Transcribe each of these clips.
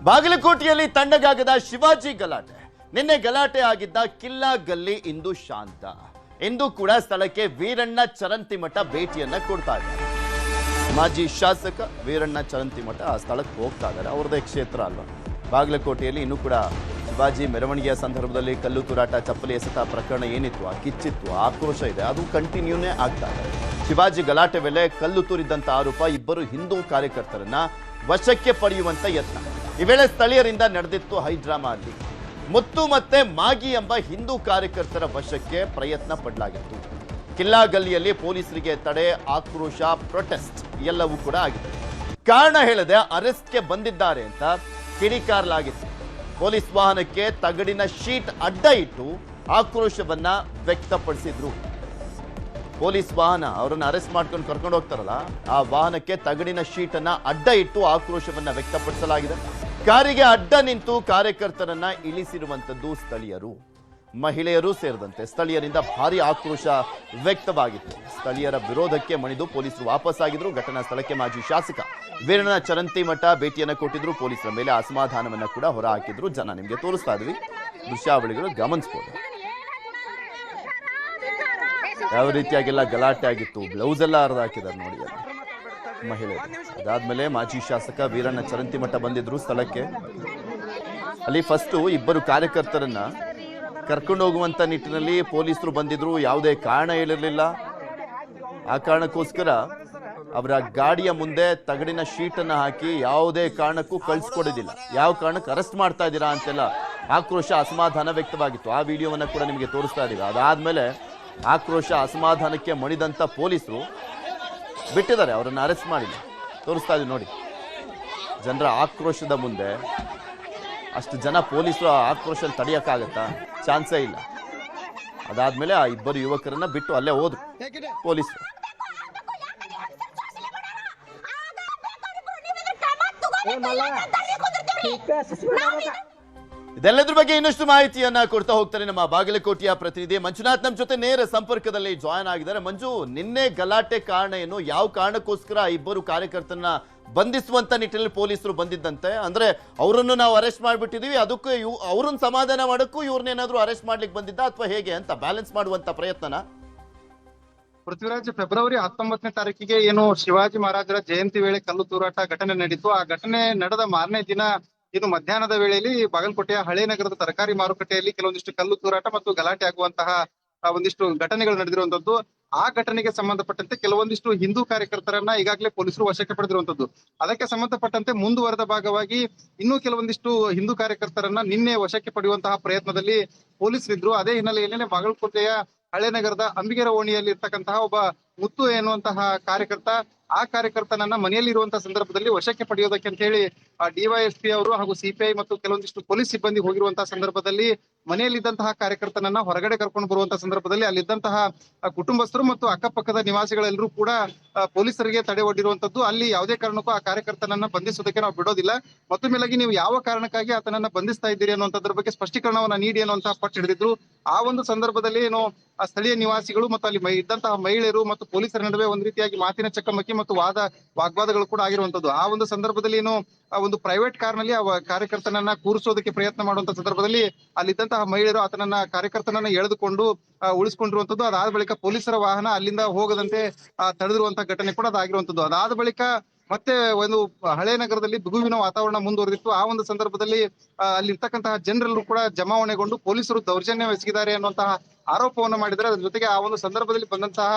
ಬಾಗಲಕೋಟೆಯಲ್ಲಿ ತಣ್ಣಗಾಗದ ಶಿವಾಜಿ ಗಲಾಟೆ. ನಿನ್ನೆ ಗಲಾಟೆ ಆಗಿದ್ದ ಕಿಲ್ಲಾ ಗಲ್ಲಿ ಇಂದು ಶಾಂತ. ಇಂದು ಕೂಡ ಸ್ಥಳಕ್ಕೆ ವೀರಣ್ಣ ಚರಂತಿಮಠ ಭೇಟಿಯನ್ನ ಕೊಡ್ತಾ ಇದ್ದಾರೆ. ಮಾಜಿ ಶಾಸಕ ವೀರಣ್ಣ ಚರಂತಿಮಠ ಆ ಸ್ಥಳಕ್ಕೆ ಹೋಗ್ತಾ ಇದ್ದಾರೆ. ಅವರದೇ ಕ್ಷೇತ್ರ ಅಲ್ವಾ. ಬಾಗಲಕೋಟೆಯಲ್ಲಿ ಇನ್ನೂ ಕೂಡ ಶಿವಾಜಿ ಮೆರವಣಿಗೆಯ ಸಂದರ್ಭದಲ್ಲಿ ಕಲ್ಲು ತೂರಾಟ, ಚಪ್ಪಲಿ ಎಸೆತ ಪ್ರಕರಣ ಏನಿತ್ತು, ಆ ಕಿಚ್ಚಿತ್ತು, ಆಕ್ರೋಶ ಇದೆ, ಅದು ಕಂಟಿನ್ಯೂನೇ ಆಗ್ತಾ ಇದೆ. ಶಿವಾಜಿ ಗಲಾಟೆ ವೇಳೆ ಕಲ್ಲು ತೂರಿದ್ದಂತ ಆರೋಪ ಇಬ್ಬರು ಹಿಂದೂ ಕಾರ್ಯಕರ್ತರನ್ನ ವಶಕ್ಕೆ ಪಡೆಯುವಂತ ಯತ್ನ. ಈ ವೇಳೆ ಸ್ಥಳೀಯರಿಂದ ನಡೆದಿತ್ತು ಹೈಡ್ರಾಮಾ. ಅಲ್ಲಿ ಮುತ್ತು ಮತ್ತೆ ಮಾಗಿ ಎಂಬ ಹಿಂದೂ ಕಾರ್ಯಕರ್ತರ ವಶಕ್ಕೆ ಪ್ರಯತ್ನ ಪಡಲಾಗಿತ್ತು. ಕಿಲ್ಲಾ ಗಲ್ಲಿಯಲ್ಲಿ ಪೊಲೀಸರಿಗೆ ತಡೆ, ಆಕ್ರೋಶ, ಪ್ರೊಟೆಸ್ಟ್ ಎಲ್ಲವೂ ಕೂಡ ಆಗಿದೆ. ಕಾರಣ ಹೇಳದೆ ಅರೆಸ್ಟ್ಗೆ ಬಂದಿದ್ದಾರೆ ಅಂತ ಕಿಡಿಕಾರಲಾಗಿತ್ತು. ಪೊಲೀಸ್ ವಾಹನಕ್ಕೆ ತಗಡಿನ ಶೀಟ್ ಅಡ್ಡ ಇಟ್ಟು ಆಕ್ರೋಶವನ್ನ ವ್ಯಕ್ತಪಡಿಸಿದ್ರು. ಪೊಲೀಸ್ ವಾಹನ ಅವರನ್ನ ಅರೆಸ್ಟ್ ಮಾಡ್ಕೊಂಡು ಕರ್ಕೊಂಡು ಹೋಗ್ತಾರಲ್ಲ, ಆ ವಾಹನಕ್ಕೆ ತಗಡಿನ ಶೀಟ್ ಅನ್ನ ಅಡ್ಡ ಇಟ್ಟು ಆಕ್ರೋಶವನ್ನ ವ್ಯಕ್ತಪಡಿಸಲಾಗಿದೆ. ಕಾರಿಗೆ ಅಡ್ಡ ನಿಂತು ಕಾರ್ಯಕರ್ತರನ್ನ ಇಳಿಸಿರುವಂತದ್ದು ಸ್ಥಳೀಯರು, ಮಹಿಳೆಯರು ಸೇರಿದಂತೆ ಸ್ಥಳೀಯರಿಂದ ಭಾರಿ ಆಕ್ರೋಶ ವ್ಯಕ್ತವಾಗಿತ್ತು. ಸ್ಥಳೀಯರ ವಿರೋಧಕ್ಕೆ ಮಣಿದು ಪೊಲೀಸರು ವಾಪಸ್ಸಾಗಿದ್ರು. ಘಟನಾ ಸ್ಥಳಕ್ಕೆ ಮಾಜಿ ಶಾಸಕ ವೀರಣ್ಣ ಚರಂತಿಮಠ ಭೇಟಿಯನ್ನು ಕೊಟ್ಟಿದ್ರು. ಪೊಲೀಸರ ಮೇಲೆ ಅಸಮಾಧಾನವನ್ನ ಕೂಡ ಹೊರ ಹಾಕಿದ್ರು. ಜನ ನಿಮಗೆ ತೋರಿಸ್ತಾ ಇದ್ವಿ, ದೃಶ್ಯಾವಳಿಗಳು ಗಮನಿಸಬಹುದು ಯಾವ ರೀತಿಯಾಗೆಲ್ಲ ಗಲಾಟೆ ಆಗಿತ್ತು. ಬ್ಲೌಸ್ ಎಲ್ಲ ಹರಿದು ಹಾಕಿದ್ದಾರೆ ನೋಡಿ ಅಲ್ಲಿ ಮಹಿಳೆಯರು. ಅದಾದ್ಮೇಲೆ ಮಾಜಿ ಶಾಸಕ ವೀರಣ್ಣ ಚರಂತಿಮಠ ಬಂದಿದ್ರು ಸ್ಥಳಕ್ಕೆ. ಅಲ್ಲಿ ಫಸ್ಟ್ ಇಬ್ಬರು ಕಾರ್ಯಕರ್ತರನ್ನ ಕರ್ಕೊಂಡು ಹೋಗುವಂತ ನಿಟ್ಟಿನಲ್ಲಿ ಪೊಲೀಸರು ಬಂದಿದ್ರು. ಯಾವುದೇ ಕಾರಣ ಹೇಳಿರಲಿಲ್ಲ. ಆ ಕಾರಣಕ್ಕೋಸ್ಕರ ಅವರ ಗಾಡಿಯ ಮುಂದೆ ತಗಡಿನ ಶೀಟ್ ಅನ್ನ ಹಾಕಿ ಯಾವುದೇ ಕಾರಣಕ್ಕೂ ಕಳಿಸ್ಕೊಡೋದಿಲ್ಲ, ಯಾವ ಕಾರಣಕ್ಕೆ ಅರೆಸ್ಟ್ ಮಾಡ್ತಾ ಇದ್ದೀರಾ ಅಂತೆಲ್ಲ ಆಕ್ರೋಶ, ಅಸಮಾಧಾನ ವ್ಯಕ್ತವಾಗಿತ್ತು. ಆ ವಿಡಿಯೋವನ್ನ ಕೂಡ ನಿಮಗೆ ತೋರಿಸ್ತಾ ಇದೀವಿ. ಅದಾದ್ಮೇಲೆ ಆಕ್ರೋಶ, ಅಸಮಾಧಾನಕ್ಕೆ ಮಣಿದಂತ ಪೊಲೀಸರು ಬಿಟ್ಟಿದ್ದಾರೆ, ಅವರನ್ನು ಅರೆಸ್ಟ್ ಮಾಡಿಲ್ಲ. ತೋರಿಸ್ತಾ ಇದೀವಿ ನೋಡಿ. ಜನರ ಆಕ್ರೋಶದ ಮುಂದೆ ಅಷ್ಟು ಜನ ಪೊಲೀಸರು ಆಕ್ರೋಶ ತಡೆಯಕ್ಕಾಗತ್ತಾ? ಚಾನ್ಸೇ ಇಲ್ಲ. ಅದಾದ್ಮೇಲೆ ಆ ಇಬ್ಬರು ಯುವಕರನ್ನ ಬಿಟ್ಟು ಅಲ್ಲೇ ಹೋದ್ರು ಪೊಲೀಸರು. ಇದೆಲ್ಲದ್ರ ಬಗ್ಗೆ ಇನ್ನಷ್ಟು ಮಾಹಿತಿಯನ್ನ ಕೊಡ್ತಾ ಹೋಗ್ತಾರೆ ನಮ್ಮ ಬಾಗಲಕೋಟೆಯ ಪ್ರತಿನಿಧಿ ಮಂಜುನಾಥ್. ನಮ್ಮ ಜೊತೆ ನೇರ ಸಂಪರ್ಕದಲ್ಲಿ ಜಾಯ್ನ್ ಆಗಿದ್ದಾರೆ. ಮಂಜು, ನಿನ್ನೆ ಗಲಾಟೆ ಕಾರಣ ಏನು? ಯಾವ ಕಾರಣಕ್ಕೋಸ್ಕರ ಇಬ್ಬರು ಕಾರ್ಯಕರ್ತರನ್ನ ಬಂಧಿಸುವಂತ ನಿಟ್ಟಿನಲ್ಲಿ ಪೊಲೀಸರು ಬಂದಿದ್ದಂತೆ? ಅಂದ್ರೆ ಅವರನ್ನು ನಾವು ಅರೆಸ್ಟ್ ಮಾಡ್ಬಿಟ್ಟಿದೀವಿ, ಅದಕ್ಕೂ ಅವ್ರನ್ನ ಸಮಾಧಾನ ಮಾಡೋಕ್ಕೂ ಇವ್ರನ್ನೇನಾದ್ರೂ ಅರೆಸ್ಟ್ ಮಾಡ್ಲಿಕ್ಕೆ ಬಂದಿದ್ದ ಅಥವಾ ಹೇಗೆ ಅಂತ ಬ್ಯಾಲೆನ್ಸ್ ಮಾಡುವಂತ ಪ್ರಯತ್ನನ? ಪೃಥ್ವಿರಾಜ್, ಫೆಬ್ರವರಿ 19ನೇ ತಾರೀಕಿಗೆ ಏನು ಶಿವಾಜಿ ಮಹಾರಾಜರ ಜಯಂತಿ ವೇಳೆ ಕಲ್ಲು ತೂರಾಟ ಘಟನೆ ನಡೀತು. ಆ ಘಟನೆ ನಡೆದ ಮಾರನೇ ದಿನ ಇನ್ನು ಮಧ್ಯಾಹ್ನದ ವೇಳೆಯಲ್ಲಿ ಬಾಗಲಕೋಟೆಯ ಹಳೆ ನಗರದ ತರಕಾರಿ ಮಾರುಕಟ್ಟೆಯಲ್ಲಿ ಕೆಲವೊಂದಿಷ್ಟು ಕಲ್ಲು ತೂರಾಟ ಮತ್ತು ಗಲಾಟೆ ಆಗುವಂತಹ ಒಂದಿಷ್ಟು ಘಟನೆಗಳು ನಡೆದಿರುವಂತದ್ದು. ಆ ಘಟನೆಗೆ ಸಂಬಂಧಪಟ್ಟಂತೆ ಕೆಲವೊಂದಿಷ್ಟು ಹಿಂದೂ ಕಾರ್ಯಕರ್ತರನ್ನ ಈಗಾಗಲೇ ಪೊಲೀಸರು ವಶಕ್ಕೆ ಪಡೆದಿರುವಂತದ್ದು. ಅದಕ್ಕೆ ಸಂಬಂಧಪಟ್ಟಂತೆ ಮುಂದುವರೆದ ಭಾಗವಾಗಿ ಇನ್ನೂ ಕೆಲವೊಂದಿಷ್ಟು ಹಿಂದೂ ಕಾರ್ಯಕರ್ತರನ್ನ ನಿನ್ನೆ ವಶಕ್ಕೆ ಪಡೆಯುವಂತಹ ಪ್ರಯತ್ನದಲ್ಲಿ ಪೊಲೀಸರಿದ್ರು. ಅದೇ ಹಿನ್ನೆಲೆಯಲ್ಲಿ ಬಾಗಲಕೋಟೆಯ ಹಳೆ ನಗರದ ಅಂಬಿಗರ ಓಣಿಯಲ್ಲಿ ಇರ್ತಕ್ಕಂತಹ ಒಬ್ಬ ಮುತ್ತು ಎನ್ನುವಂತಹ ಕಾರ್ಯಕರ್ತ, ಆ ಕಾರ್ಯಕರ್ತನನ್ನ ಮನೆಯಲ್ಲಿ ಇರುವಂತಹ ಸಂದರ್ಭದಲ್ಲಿ ವಶಕ್ಕೆ ಪಡೆಯೋದಕ್ಕೆ ಅಂತ ಹೇಳಿ ಡಿವೈಎಸ್ಪಿ ಅವರು ಹಾಗೂ ಸಿಪಿಐ ಮತ್ತು ಕೆಲವೊಂದಿಷ್ಟು ಪೊಲೀಸ್ ಸಿಬ್ಬಂದಿ ಹೋಗಿರುವಂತಹ ಸಂದರ್ಭದಲ್ಲಿ ಮನೆಯಲ್ಲಿದ್ದಂತಹ ಕಾರ್ಯಕರ್ತನನ್ನ ಹೊರಗಡೆ ಕರ್ಕೊಂಡು ಬರುವಂತಹ ಸಂದರ್ಭದಲ್ಲಿ ಅಲ್ಲಿದ್ದಂತಹ ಕುಟುಂಬಸ್ಥರು ಮತ್ತು ಅಕ್ಕಪಕ್ಕದ ನಿವಾಸಿಗಳೆಲ್ಲರೂ ಕೂಡ ಪೊಲೀಸರಿಗೆ ತಡೆ ಒಡ್ಡಿರುವಂತದ್ದು. ಅಲ್ಲಿ ಯಾವುದೇ ಕಾರಣಕ್ಕೂ ಆ ಕಾರ್ಯಕರ್ತನನ್ನ ಬಂಧಿಸೋದಕ್ಕೆ ನಾವು ಬಿಡೋದಿಲ್ಲ, ಮತ್ತು ಮೇಲಾಗಿ ನೀವು ಯಾವ ಕಾರಣಕ್ಕಾಗಿ ಆತನನ್ನ ಬಂಧಿಸ್ತಾ ಇದ್ದೀರಿ ಅನ್ನುವಂಥದ್ರ ಬಗ್ಗೆ ಸ್ಪಷ್ಟೀಕರಣವನ್ನ ನೀಡಿ ಅನ್ನುವಂತಹ ಪಟ್ಟು ಹಿಡಿದಿದ್ರು. ಆ ಒಂದು ಸಂದರ್ಭದಲ್ಲಿ ಏನು ಆ ಸ್ಥಳೀಯ ನಿವಾಸಿಗಳು ಮತ್ತು ಅಲ್ಲಿ ಇದ್ದಂತಹ ಮಹಿಳೆಯರು ಮತ್ತು ಪೊಲೀಸರ ನಡುವೆ ಒಂದ್ ರೀತಿಯಾಗಿ ಮಾತಿನ ಚಕಮಕಿ ಮತ್ತು ವಾಗ್ವಾದಗಳು ಕೂಡ ಆಗಿರುವಂತದ್ದು. ಆ ಒಂದು ಸಂದರ್ಭದಲ್ಲಿ ಏನು ಒಂದು ಪ್ರೈವೇಟ್ ಕಾರ್ ನಲ್ಲಿ ಆ ಕಾರ್ಯಕರ್ತನನ್ನ ಕೂರಿಸೋದಕ್ಕೆ ಪ್ರಯತ್ನ ಮಾಡುವಂತ ಸಂದರ್ಭದಲ್ಲಿ ಅಲ್ಲಿದ್ದಂತಹ ಮಹಿಳೆಯರು ಆತನನ್ನ ಕಾರ್ಯಕರ್ತನನ್ನ ಎಳೆದುಕೊಂಡು ಉಳಿಸ್ಕೊಂಡಿರುವಂತದ್ದು. ಅದಾದ ಬಳಿಕ ಪೊಲೀಸರ ವಾಹನ ಅಲ್ಲಿಂದ ಹೋಗದಂತೆ ತಡೆದಿರುವಂತಹ ಘಟನೆ ಕೂಡ ಅದಾಗಿರುವಂತದ್ದು. ಅದಾದ ಬಳಿಕ ಮತ್ತೆ ಒಂದು ಹಳೆ ನಗರದಲ್ಲಿ ಬಿಗುವಿನ ವಾತಾವರಣ ಮುಂದುವರೆದಿತ್ತು. ಆ ಒಂದು ಸಂದರ್ಭದಲ್ಲಿ ಅಲ್ಲಿರ್ತಕ್ಕಂತಹ ಜನರೆಲ್ಲರೂ ಕೂಡ ಜಮಾವಣೆಗೊಂಡು ಪೊಲೀಸರು ದೌರ್ಜನ್ಯವೆಸಗಿದ್ದಾರೆ ಅನ್ನುವಂತಹ ಆರೋಪವನ್ನು ಮಾಡಿದರೆ, ಅದ್ರ ಜೊತೆಗೆ ಆ ಒಂದು ಸಂದರ್ಭದಲ್ಲಿ ಬಂದಂತಹ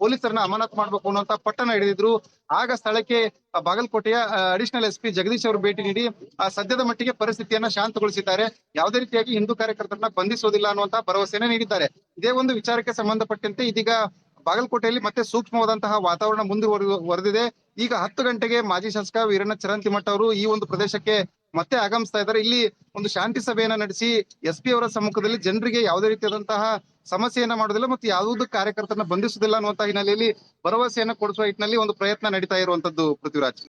ಪೊಲೀಸರನ್ನ ಅಮಾನತು ಮಾಡಬೇಕು ಅನ್ನುವಂತಹ ಪಟ್ಟಣ ಹಿಡಿದಿದ್ರು. ಆಗ ಸ್ಥಳಕ್ಕೆ ಬಾಗಲಕೋಟೆಯ ಅಡಿಷನಲ್ ಎಸ್ಪಿ ಜಗದೀಶ್ ಅವರು ಭೇಟಿ ನೀಡಿ ಸದ್ಯದ ಮಟ್ಟಿಗೆ ಪರಿಸ್ಥಿತಿಯನ್ನ ಶಾಂತಗೊಳಿಸಿದ್ದಾರೆ, ಯಾವುದೇ ರೀತಿಯಾಗಿ ಹಿಂದೂ ಕಾರ್ಯಕರ್ತರನ್ನ ಬಂಧಿಸೋದಿಲ್ಲ ಅನ್ನುವಂತಹ ಭರವಸೆಯನ್ನ ನೀಡಿದ್ದಾರೆ. ಇದೇ ಒಂದು ವಿಚಾರಕ್ಕೆ ಸಂಬಂಧಪಟ್ಟಂತೆ ಇದೀಗ ಬಾಗಲಕೋಟೆಯಲ್ಲಿ ಮತ್ತೆ ಸೂಕ್ಷ್ಮವಾದಂತಹ ವಾತಾವರಣ ಮುಂದುವರೆದಿದೆ. ಈಗ 10 ಗಂಟೆಗೆ ಮಾಜಿ ಶಾಸಕ ವೀರಣ್ಣ ಚರಂತಿಮಠ ಅವರು ಈ ಒಂದು ಪ್ರದೇಶಕ್ಕೆ ಮತ್ತೆ ಆಗಮಿಸ್ತಾ ಇದ್ದಾರೆ. ಇಲ್ಲಿ ಒಂದು ಶಾಂತಿ ಸಭೆಯನ್ನ ನಡೆಸಿ ಎಸ್ಪಿ ಅವರ ಸಮ್ಮುಖದಲ್ಲಿ ಜನರಿಗೆ ಯಾವುದೇ ರೀತಿಯಾದಂತಹ ಸಮಸ್ಯೆಯನ್ನ ಮಾಡೋದಿಲ್ಲ ಮತ್ತು ಯಾವುದೂ ಕಾರ್ಯಕರ್ತರನ್ನ ಬಂಧಿಸುವುದಿಲ್ಲ ಅನ್ನುವಂತಹ ಹಿನ್ನೆಲೆಯಲ್ಲಿ ಭರವಸೆಯನ್ನ ಕೊಡಿಸುವ ನಿಟ್ಟಿನಲ್ಲಿ ಒಂದು ಪ್ರಯತ್ನ ನಡೀತಾ ಇರುವಂತದ್ದು. ಪೃಥ್ವಿರಾಜ್.